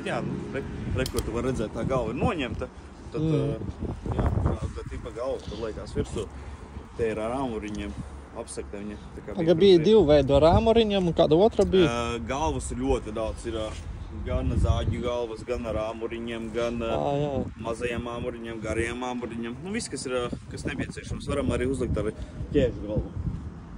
bet jā, kur tu var redzēt, tā galva ir noņemta. Tad, jā, tā tipa galva, tad liekas virsū. Te ir ar āmuriņiem apsekta viņa. Bija divu veidu ar āmuriņiem un kāda otra bija? Galvas ir ļoti daudz. Ir gan zāģu galvas, gan ar āmuriņiem, gan mazajiem āmuriņiem, gariem āmuriņiem. Nu, viss, kas nepieciešams. Varam arī uzlikt ar ķēžu galvu.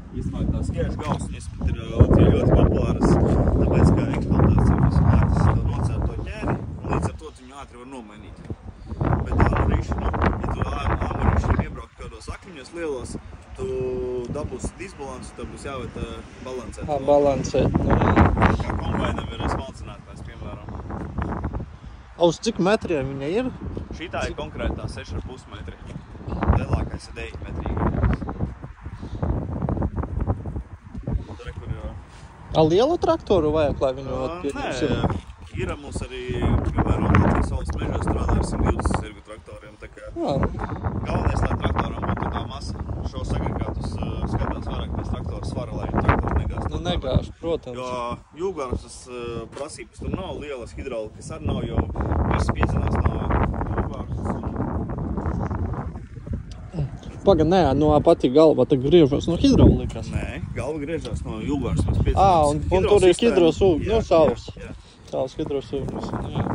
Īstenībā tās ķēžu galvas, viņas pat ir ļoti populāras, tāpēc, ka eksploatācijas vērtas nocērt to ķēri, un līdz ar to viņu ātri var nomainīt. Bet āmurīši, ja tu āmurīši iebraukt kādos akmeņos lielos, tu dabūsi disbalansu, tad būs jāvērt balansēt. Balansēt, Kā kombainam ir smalcinātājs, piemēram. Uz cik metriem viņa ir? Šitā ir konkrētā 6,5 metri. Lielākais ir 9 metrīgi. Lielu traktoru vajag, lai viņu pieņems? Nē, ir mums arī, piemēram, Latvijas valsts mežā strādā ar 120 sirgu traktoriem. Tā kā galvenais, lai traktoram būtu tā masa. Šo sagregātus skatās vairāk pēc traktora svara, lai traktori negāst. Nu, negāst, protams. Jo jūgāras prasības tur nav, lielas hidraulikas arī nav, jo viss piedzinās no jūgāras. Paga, nē, no pati galva tad griežas no hidraulikas. Nē, galva griežas no jūgāras. Un tur ir hidrosūgnis, no savs. Savs hidrosūgnis, jā.